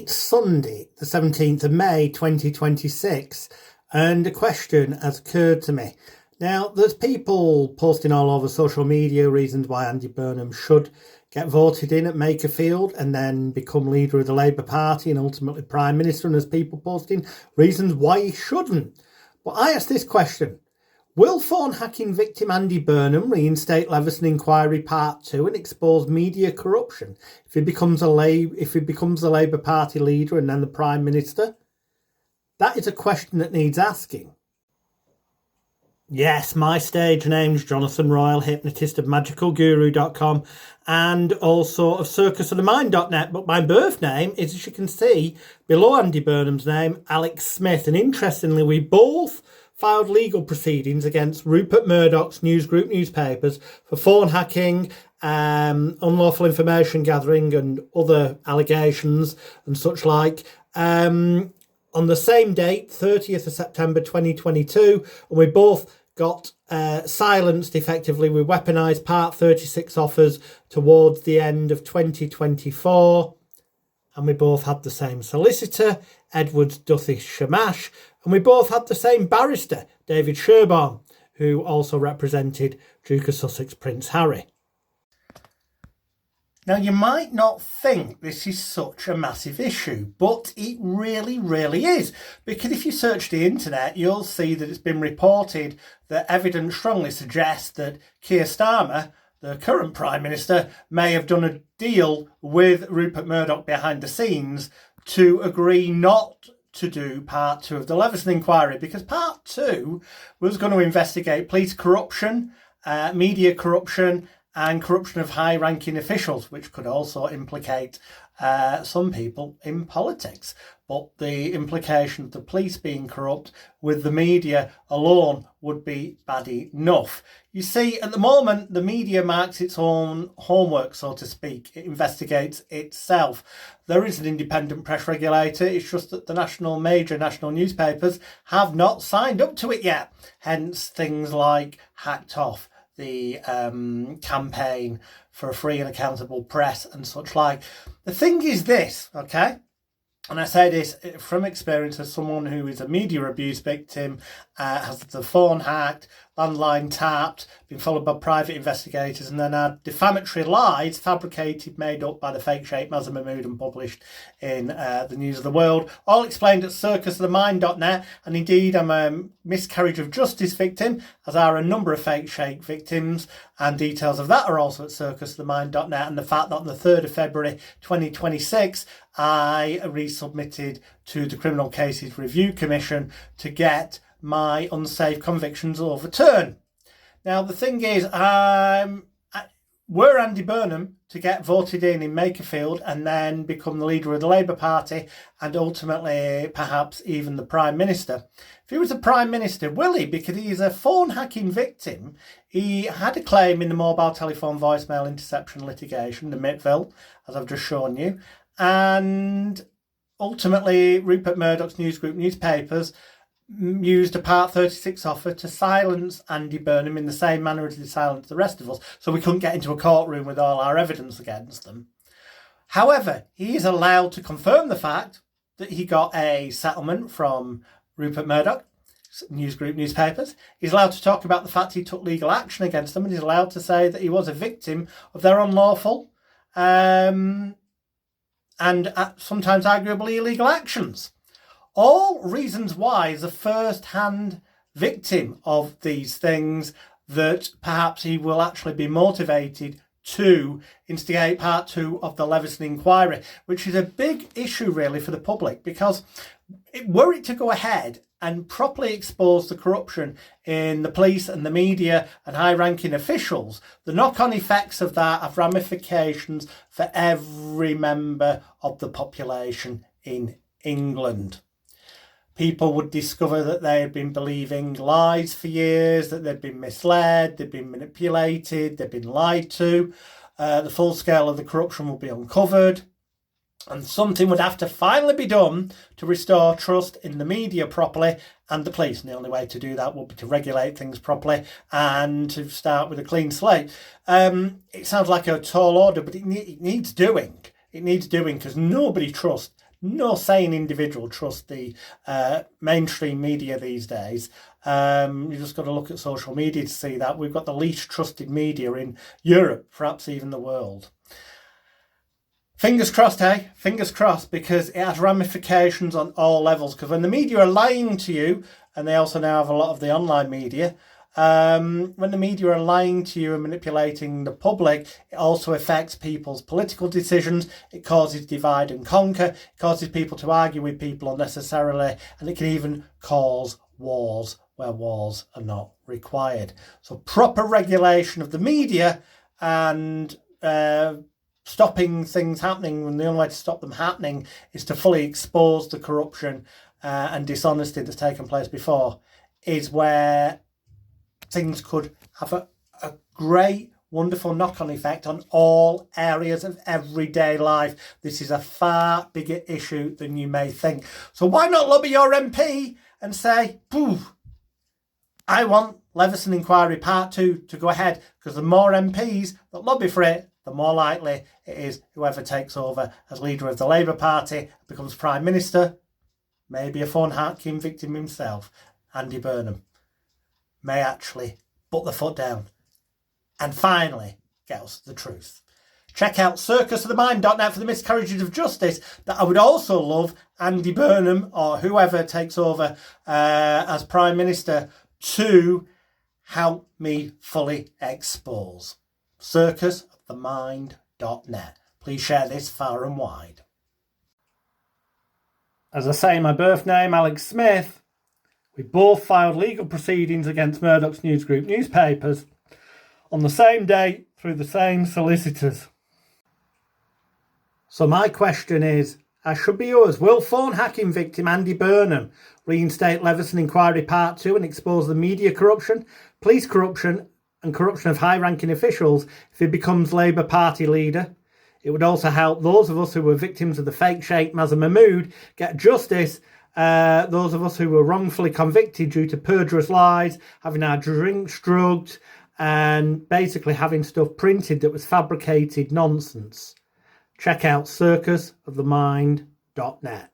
It's Sunday, the 17th of May 2026, and a question has occurred to me. Now, there's people posting all over social media reasons why Andy Burnham should get voted in at Makerfield and then become leader of the Labour Party and ultimately Prime Minister, and there's people posting reasons why he shouldn't. But I ask this question: will phone hacking victim Andy Burnham reinstate Leveson inquiry part 2 and expose media corruption if he becomes the Labour Party leader and then the Prime Minister? That is a question that needs asking. Yes, my stage name's Jonathan Royle, hypnotist of magicalguru.com and also of circusofthemind.net, but my birth name is, as you can see below Andy Burnham's name, Alex Smith. And interestingly, we both filed legal proceedings against Rupert Murdoch's news group newspapers for phone hacking, unlawful information gathering and other allegations and such like. On the same date, 30th of September 2022, and we both got silenced effectively. We weaponised Part 36 offers towards the end of 2024, and we both had the same solicitor, Edwards Duthie Shamash, and we both had the same barrister, David Sherborne, who also represented Duke of Sussex Prince Harry. Now, you might not think this is such a massive issue, but it really, really is. Because if you search the internet, you'll see that it's been reported that evidence strongly suggests that Keir Starmer, the current Prime Minister, may have done a deal with Rupert Murdoch behind the scenes to agree not to do part 2 of the Leveson inquiry, because part 2 was going to investigate police corruption, media corruption, and corruption of high-ranking officials, which could also implicate some people in politics. But the implication of the police being corrupt with the media alone would be bad enough. You see, at the moment, the media marks its own homework, so to speak. It investigates itself. There is an independent press regulator. It's just that the major national newspapers have not signed up to it yet. Hence, things like Hacked Off, the campaign for a free and accountable press and such like. The thing is this, okay? And I say this from experience as someone who is a media abuse victim, has the phone hacked, landline tapped, been followed by private investigators, and then had defamatory lies fabricated, made up by the fake Sheikh Mazher MAHMOOD and published in the News of the World. All explained at circusofthemind.net, and indeed I'm a miscarriage of justice victim, as are a number of fake Sheikh victims, and details of that are also at circusofthemind.net, and the fact that on the 3rd of February 2026 I resubmitted to the Criminal Cases Review Commission to get my unsafe convictions overturned. Now, the thing is, were Andy Burnham to get voted in Makerfield and then become the leader of the Labour Party and ultimately perhaps even the Prime Minister, if he was the Prime Minister, will he? Because he is a phone hacking victim. He had a claim in the mobile telephone voicemail interception litigation, the Mitville, as I've just shown you, and ultimately Rupert Murdoch's news group newspapers used a Part 36 offer to silence Andy Burnham in the same manner as they silenced the rest of us, so we couldn't get into a courtroom with all our evidence against them. However, he is allowed to confirm the fact that he got a settlement from Rupert Murdoch news group newspapers. He's allowed to talk about the fact he took legal action against them, and he's allowed to say that he was a victim of their unlawful and sometimes arguably illegal actions. All reasons why, as a first-hand victim of these things, that perhaps he will actually be motivated to instigate part 2 of the Leveson inquiry, which is a big issue really for the public, because were it to go ahead and properly expose the corruption in the police and the media and high-ranking officials, the knock-on effects of that have ramifications for every member of the population in England. People would discover that they had been believing lies for years, that they'd been misled, they'd been manipulated, they'd been lied to. The full scale of the corruption will be uncovered, and something would have to finally be done to restore trust in the media properly and the police. And the only way to do that would be to regulate things properly and to start with a clean slate. It sounds like a tall order, but it needs doing. It needs doing because nobody trusts no sane individual trust the mainstream media these days. You just got to look at social media to see that. We've got the least trusted media in Europe, perhaps even the world. Fingers crossed, hey? Fingers crossed, because it has ramifications on all levels. Because when the media are lying to you, and they also now have a lot of the online media, when the media are lying to you and manipulating the public, it also affects people's political decisions. It causes divide and conquer. It causes people to argue with people unnecessarily, and it can even cause wars where wars are not required. So proper regulation of the media and stopping things happening, when the only way to stop them happening is to fully expose the corruption and dishonesty that's taken place before, is where things could have a great, wonderful knock-on effect on all areas of everyday life. This is a far bigger issue than you may think. So why not lobby your MP and say, boo, I want Leveson Inquiry Part 2 to go ahead, because the more MPs that lobby for it, the more likely it is whoever takes over as leader of the Labour Party becomes Prime Minister, maybe a phone hacking victim himself, Andy Burnham, may actually put the foot down and finally get us the truth. Check out circusofthemind.net for the miscarriages of justice, but I would also love Andy Burnham or whoever takes over as Prime Minister to help me fully expose. Circusofthemind.net. Please share this far and wide. As I say in my birth name, Alex Smith, we both filed legal proceedings against Murdoch's News Group newspapers on the same day through the same solicitors. So my question is, as should be yours, will phone hacking victim Andy Burnham reinstate Leveson Inquiry Part 2 and expose the media corruption, police corruption and corruption of high-ranking officials if he becomes Labour Party leader? It would also help those of us who were victims of the fake Sheikh Mazher MAHMOOD get justice. Those of us who were wrongfully convicted due to perjurous lies, having our drinks drugged, and basically having stuff printed that was fabricated nonsense. Check out circusofthemind.net.